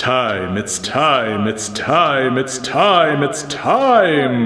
It's time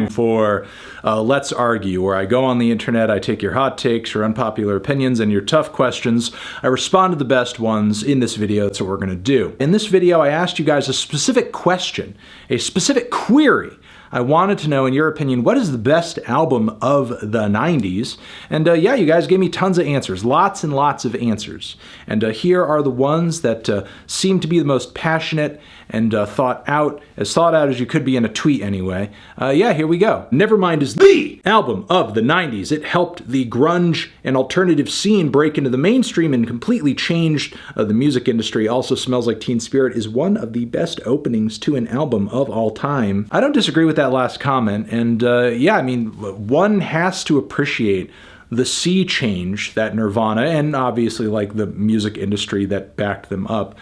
for Let's Argue, where I go on the internet, I take your hot takes, your unpopular opinions, and your tough questions. I respond to the best ones in this video. That's what we're going to do. In this video, I asked you guys a specific question, a specific query. I wanted to know, in your opinion, what is the best album of the 90s? And yeah, you guys gave me tons of answers, lots and lots of answers. And here are the ones that seem to be the most passionate and thought out as you could be in a tweet anyway. Yeah, here we go. Nevermind is the album of the 90s. It helped the grunge and alternative scene break into the mainstream and completely changed the music industry. Also, Smells Like Teen Spirit is one of the best openings to an album of all time. I don't disagree with that last comment, and yeah, I mean, one has to appreciate the sea change that Nirvana, and obviously like the music industry that backed them up,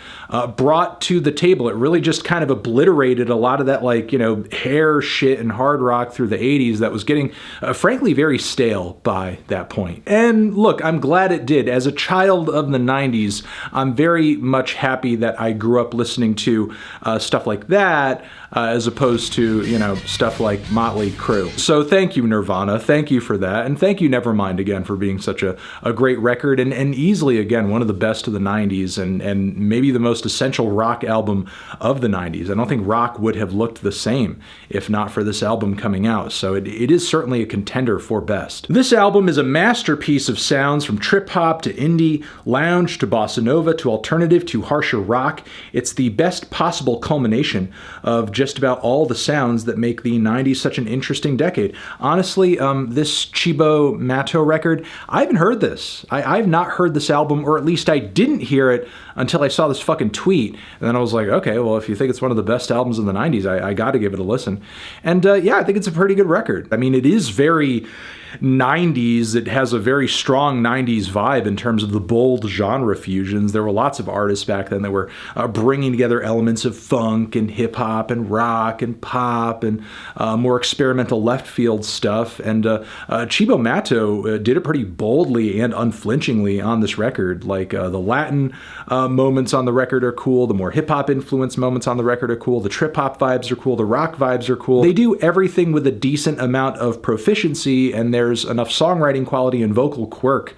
brought to the table. It really just kind of obliterated a lot of that, like, you know, hair shit and hard rock through the 80s that was getting, frankly, very stale by that point. And look, I'm glad it did. As a child of the 90s, I'm very much happy that I grew up listening to stuff like that, as opposed to, you know, stuff like Motley Crue. So thank you, Nirvana. Thank you for that. And thank you, Nevermind, again, for being such a great record and easily, again, one of the best of the 90s and maybe the most essential rock album of the 90s. I don't think rock would have looked the same if not for this album coming out. So it is certainly a contender for best. This album is a masterpiece of sounds from trip hop to indie, lounge to bossa nova to alternative to harsher rock. It's the best possible culmination of just about all the sounds that make the 90s such an interesting decade. Honestly, this Chibo Matto record, I haven't heard this. I've not heard this album, or at least I didn't hear it until I saw this fucking tweet. And then I was like, okay, well, if you think it's one of the best albums in the 90s, I got to give it a listen. And yeah, I think it's a pretty good record. I mean, it is very 90s. It has a very strong 90s vibe in terms of the bold genre fusions. There were lots of artists back then that were bringing together elements of funk and hip hop and rock and pop and more experimental left field stuff. And Chibo Matto did it pretty boldly and unflinchingly on this record. Like the Latin moments on the record are cool. The more hip hop influenced moments on the record are cool. The trip hop vibes are cool. The rock vibes are cool. They do everything with a decent amount of proficiency, and there's enough songwriting quality and vocal quirk,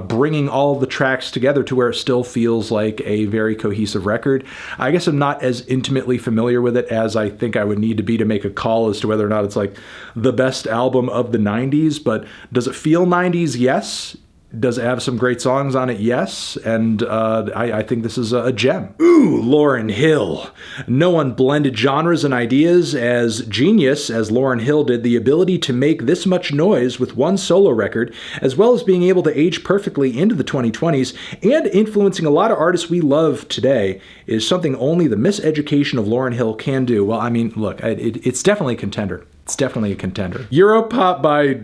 bringing all the tracks together to where it still feels like a very cohesive record. I guess I'm not as intimately familiar with it as I think I would need to be to make a call as to whether or not it's like the best album of the 90s, but does it feel 90s? Yes. Does it have some great songs on it? Yes. And I think this is a gem. Ooh, Lauryn Hill. No one blended genres and ideas as genius as Lauryn Hill did. The ability to make this much noise with one solo record, as well as being able to age perfectly into the 2020s and influencing a lot of artists we love today, is something only the miseducation of Lauryn Hill can do. Well, I mean, look, it's definitely a contender. It's definitely a contender. Europop by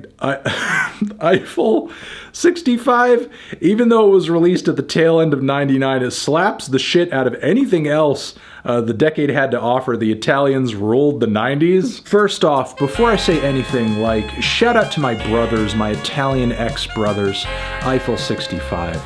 Eiffel 65, even though it was released at the tail end of 99, it slaps the shit out of anything else the decade had to offer. The Italians ruled the 90s. First off, before I say anything, like, shout out to my brothers, my Italian ex-brothers, Eiffel 65.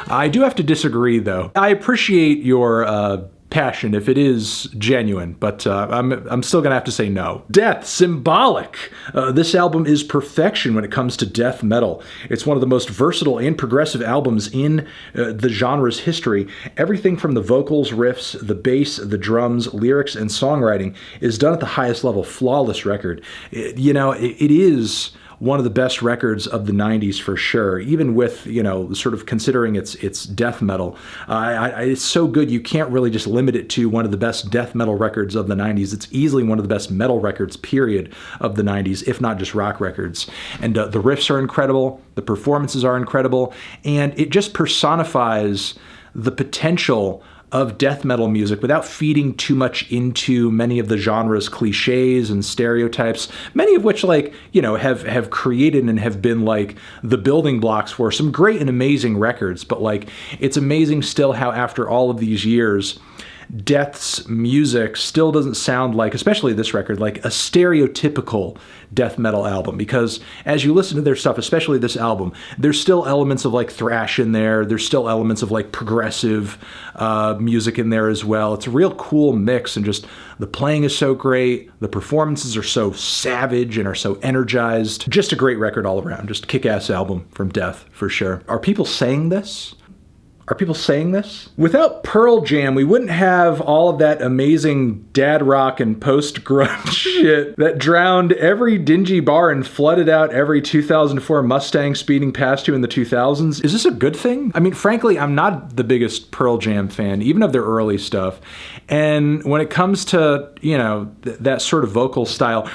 I do have to disagree, though. I appreciate your passion if it is genuine, but I'm still gonna have to say no. Death, Symbolic. This album is perfection when it comes to death metal. It's one of the most versatile and progressive albums in the genre's history. Everything from the vocals, riffs, the bass, the drums, lyrics, and songwriting is done at the highest level. Flawless record. It is one of the best records of the 90s for sure, even with, you know, sort of considering it's death metal. It's so good you can't really just limit it to one of the best death metal records of the 90s. It's easily one of the best metal records, period, of the 90s, if not just rock records. And the riffs are incredible, the performances are incredible, and it just personifies the potential of death metal music without feeding too much into many of the genre's cliches and stereotypes, many of which, like, you know, have created and have been like the building blocks for some great and amazing records. But like, it's amazing still how after all of these years, Death's music still doesn't sound like, especially this record, like a stereotypical death metal album, because as you listen to their stuff, especially this album, there's still elements of like thrash in there. There's still elements of like progressive music in there as well. It's a real cool mix, and just the playing is so great. The performances are so savage and are so energized. Just a great record all around. Just a kick-ass album from Death, for sure. Are people saying this? Are people saying this? Without Pearl Jam, we wouldn't have all of that amazing dad rock and post-grunge shit that drowned every dingy bar and flooded out every 2004 Mustang speeding past you in the 2000s. Is this a good thing? I mean, frankly, I'm not the biggest Pearl Jam fan, even of their early stuff. And when it comes to, you know, that sort of vocal style,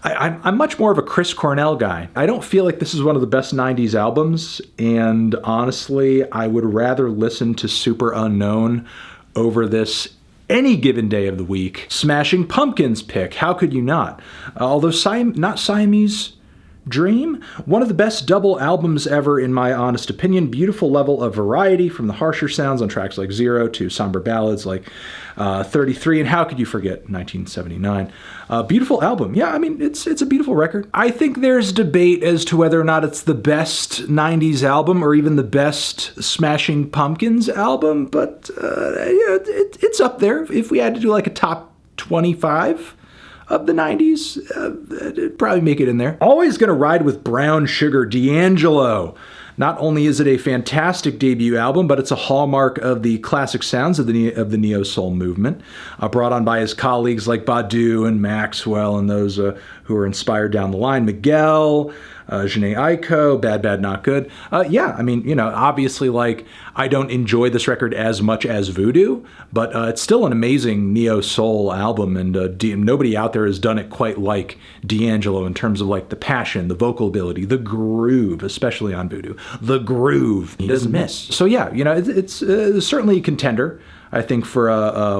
I'm much more of a Chris Cornell guy. I don't feel like this is one of the best 90s albums, and honestly, I would rather listen to Super Unknown over this any given day of the week. Smashing Pumpkins pick, how could you not? Although not Siamese Dream, one of the best double albums ever in my honest opinion. Beautiful level of variety from the harsher sounds on tracks like Zero to somber ballads like 33, and how could you forget 1979. Beautiful album. Yeah, I mean, it's a beautiful record. I think there's debate as to whether or not it's the best 90s album or even the best Smashing Pumpkins album, but yeah, it's up there. If we had to do like a top 25 of the 90s, it'd probably make it in there. Always Gonna Ride with Brown Sugar, Deangelo. Not only is it a fantastic debut album, but it's a hallmark of the classic sounds of the neo-soul movement, brought on by his colleagues like Badu and Maxwell and those who were inspired down the line. Miguel, Jhené Aiko, Bad Bad Not Good. Yeah, I mean, you know, obviously, like, I don't enjoy this record as much as Voodoo, but it's still an amazing neo-soul album, and nobody out there has done it quite like Deangelo in terms of, like, the passion, the vocal ability, the groove, especially on Voodoo. The groove. He doesn't miss. So yeah, you know, it's certainly a contender, I think, for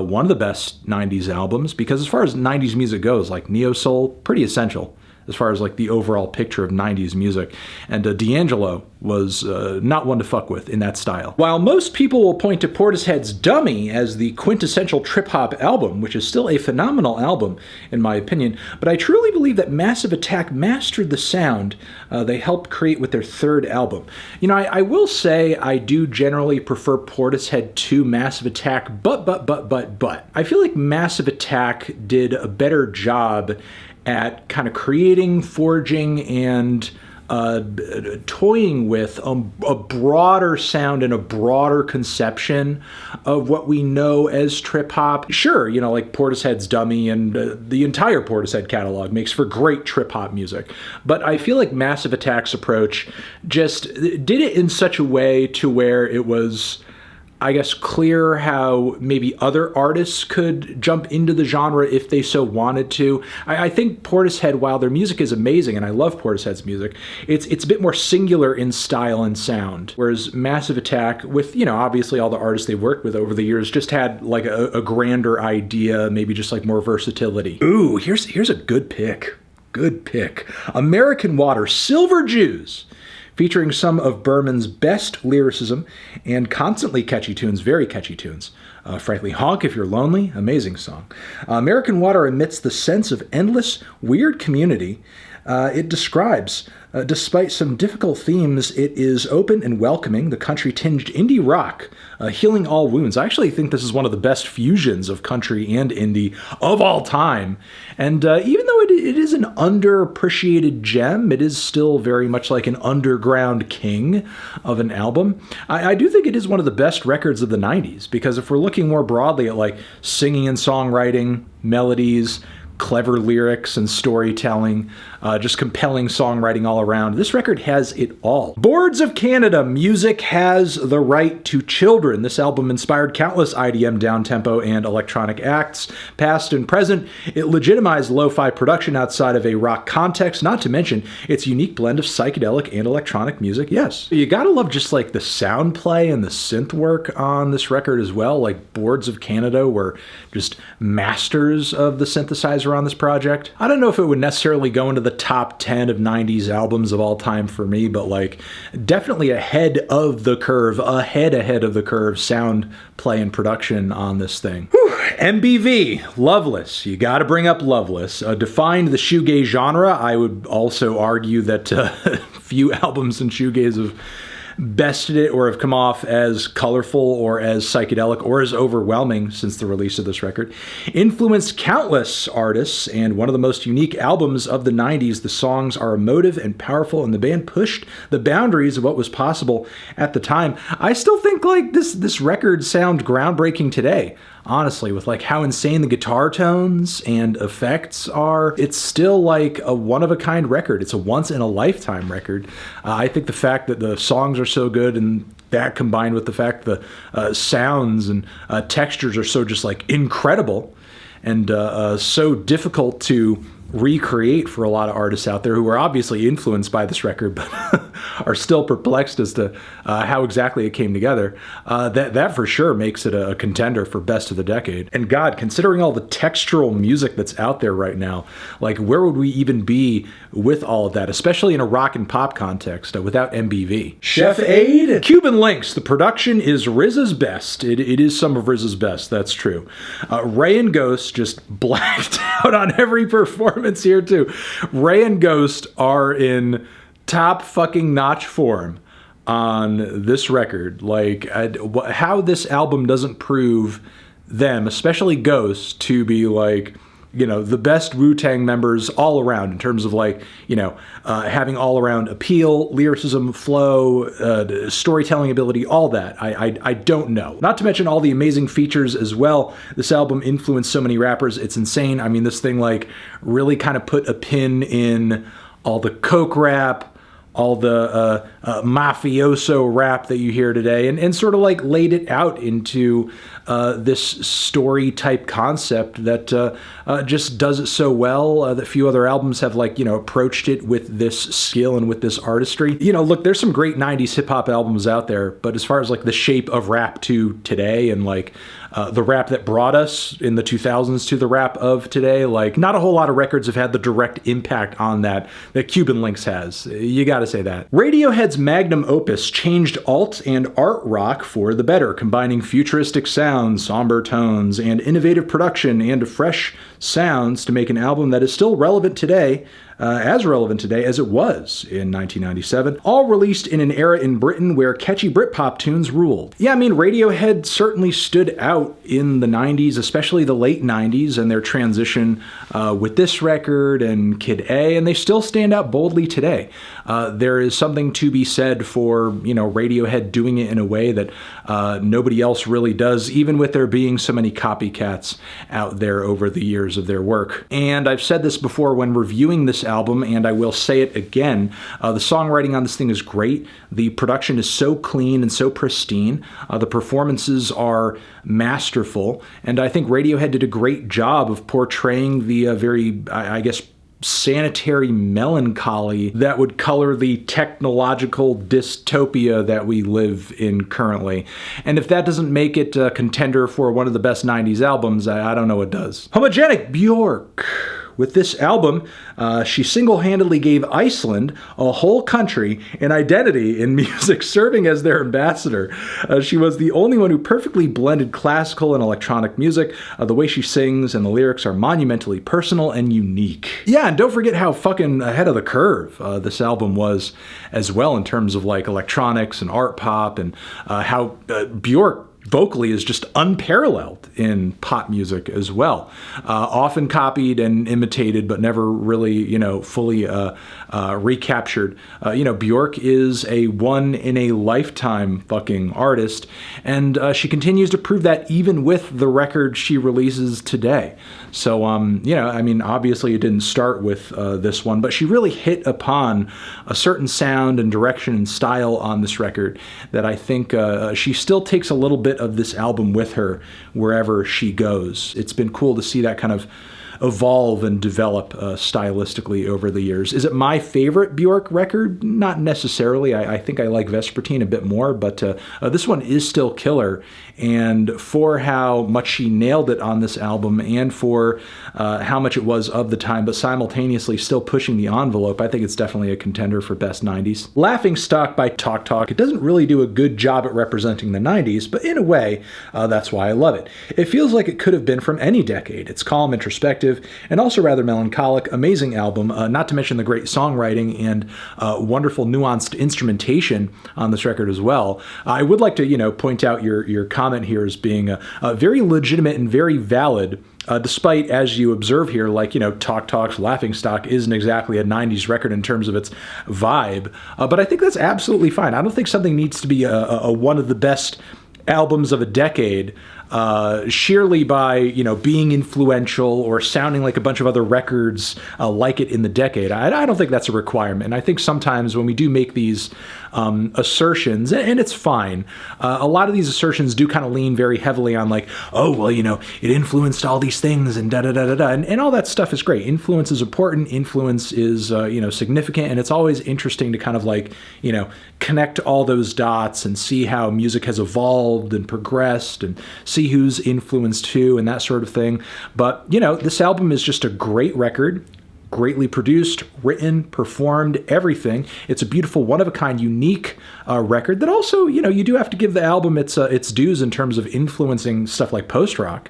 one of the best 90s albums, because as far as 90s music goes, like, neo-soul, pretty essential as far as like the overall picture of 90s music. And Deangelo was not one to fuck with in that style. While most people will point to Portishead's Dummy as the quintessential trip-hop album, which is still a phenomenal album in my opinion, but I truly believe that Massive Attack mastered the sound they helped create with their third album. You know, I will say I do generally prefer Portishead to Massive Attack, but I feel like Massive Attack did a better job at kind of creating, forging, and toying with a broader sound and a broader conception of what we know as trip-hop. Sure, you know, like Portishead's Dummy and the entire Portishead catalog makes for great trip-hop music, but I feel like Massive Attack's approach just did it in such a way to where it was, I guess, clear how maybe other artists could jump into the genre if they so wanted to. I think Portishead, while their music is amazing, and I love Portishead's music, it's a bit more singular in style and sound. Whereas Massive Attack, with, you know, obviously all the artists they've worked with over the years, just had like a grander idea, maybe just like more versatility. Ooh, here's a good pick. Good pick. American Water, Silver Jews, featuring some of Berman's best lyricism and constantly catchy tunes, very catchy tunes. Frankly, Honk If You're Lonely, amazing song. American Water emits the sense of endless, weird community it describes. Despite some difficult themes, it is open and welcoming, the country-tinged indie rock, healing all wounds. I actually think this is one of the best fusions of country and indie of all time. And even though it is an underappreciated gem, it is still very much like an underground king of an album. I do think it is one of the best records of the 90s, because if we're looking more broadly at like singing and songwriting, melodies, clever lyrics and storytelling, just compelling songwriting all around, this record has it all. Boards of Canada, Music Has the Right to Children. This album inspired countless IDM downtempo and electronic acts, past and present. It legitimized lo-fi production outside of a rock context, not to mention its unique blend of psychedelic and electronic music. Yes, you gotta love just like the sound play and the synth work on this record as well. Like Boards of Canada were just masters of the synthesizer synthesizer on this project. I don't know if it would necessarily go into the top 10 of 90s albums of all time for me, but like definitely ahead of the curve sound, play, and production on this thing. Whew. MBV, Loveless. You gotta bring up Loveless. Defined the shoegaze genre. I would also argue that few albums in shoegaze have bested it or have come off as colorful or as psychedelic or as overwhelming since the release of this record. Influenced countless artists and one of the most unique albums of the 90s. The songs are emotive and powerful, and the band pushed the boundaries of what was possible at the time. I still think like this record sounds groundbreaking today. Honestly, with like how insane the guitar tones and effects are, it's still like a one-of-a-kind record. It's a once-in-a-lifetime record. I think the fact that the songs are so good, and that combined with the fact the sounds and textures are so just like incredible and so difficult to recreate for a lot of artists out there who are obviously influenced by this record, but are still perplexed as to how exactly it came together. That for sure makes it a contender for best of the decade. And God, considering all the textural music that's out there right now, like where would we even be with all of that, especially in a rock and pop context without MBV? Chef Aid, Cuban Links. The production is RZA's best. It is some of RZA's best, that's true. Ray and Ghost just blacked out on every performance here too. Ray and Ghost are in top fucking notch form on this record. Like how this album doesn't prove them, especially Ghost, to be like, you know, the best WuTang members all around in terms of like, you know, having all around appeal, lyricism, flow, storytelling ability, all that. I don't know. Not to mention all the amazing features as well. This album influenced so many rappers. It's insane. I mean, this thing like really kind of put a pin in all the coke rap, all the mafioso rap that you hear today, and sort of like laid it out into this story type concept that just does it so well that few other albums have like, you know, approached it with this skill and with this artistry. You know, look, there's some great 90s hip hop albums out there, but as far as like the shape of rap to today and like the rap that brought us in the 2000s to the rap of today, like not a whole lot of records have had the direct impact on that Cuban Links has. You gotta say that. Radiohead's magnum opus changed alt and art rock for the better, combining futuristic sounds, somber tones, and innovative production and fresh sounds to make an album that is still relevant today, as relevant today as it was in 1997, all released in an era in Britain where catchy Britpop tunes ruled. Yeah, I mean, Radiohead certainly stood out in the 90s, especially the late 90s, and their transition with this record and Kid A, and they still stand out boldly today. There is something to be said for, you know, Radiohead doing it in a way that nobody else really does, even with there being so many copycats out there over the years of their work. And I've said this before when reviewing this album, and I will say it again, the songwriting on this thing is great. The production is so clean and so pristine. The performances are masterful, and I think Radiohead did a great job of portraying the very, I guess, sanitary melancholy that would color the technological dystopia that we live in currently. And if that doesn't make it a contender for one of the best 90s albums, I don't know what does. Homogenic, Bjork. With this album, she single-handedly gave Iceland, a whole country, an identity in music, serving as their ambassador. She was the only one who perfectly blended classical and electronic music. The way she sings and the lyrics are monumentally personal and unique. Yeah, and don't forget how fucking ahead of the curve this album was as well in terms of like electronics and art pop, and how Bjork vocally is just unparalleled in pop music as well. Often copied and imitated, but never really, you know, fully recaptured. You know, Bjork is a one-in-a-lifetime fucking artist, and she continues to prove that even with the record she releases today. So, you know, I mean, obviously it didn't start with this one, but she really hit upon a certain sound and direction and style on this record that I think she still takes a little bit of this album with her wherever she goes. It's been cool to see that kind of evolve and develop stylistically over the years. Is it my favorite Bjork record? Not necessarily. I think I like Vespertine a bit more, but this one is still killer. And for how much she nailed it on this album, and for how much it was of the time, but simultaneously still pushing the envelope, I think it's definitely a contender for best 90s. Laughing Stock by Talk Talk. It doesn't really do a good job at representing the 90s, but in a way, that's why I love it. It feels like it could have been from any decade. It's calm, introspective, and also rather melancholic. Amazing album, not to mention the great songwriting and wonderful nuanced instrumentation on this record as well. I would like to, point out your comment here as being very legitimate and very valid. Despite, as you observe here, like, Talk Talk's Laughing Stock isn't exactly a 90s record in terms of its vibe, but I think that's absolutely fine. I don't think something needs to be one of the best albums of a decade sheerly by, being influential or sounding like a bunch of other records like it in the decade. I don't think that's a requirement. And I think sometimes when we do make these assertions, and it's fine, a lot of these assertions do kind of lean very heavily on like, oh, well, it influenced all these things and da-da-da-da-da, and all that stuff is great. Influence is important. Influence is, significant. And it's always interesting to kind of like, connect all those dots and see how music has evolved and progressed and see who's influenced who and that sort of thing. But, this album is just a great record. Greatly produced, written, performed, everything. It's a beautiful, one-of-a-kind, unique record that also, you do have to give the album its dues in terms of influencing stuff like post-rock.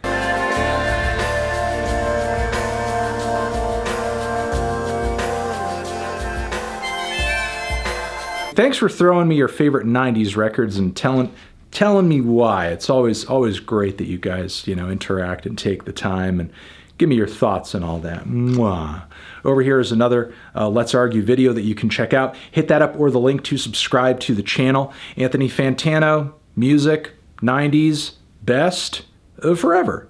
Thanks for throwing me your favorite 90s records and telling me why. It's always great that you guys, interact and take the time and give me your thoughts and all that. Mwah. Over here is another Let's Argue video that you can check out. Hit that up or the link to subscribe to the channel. Anthony Fantano, music, 90s, best, forever.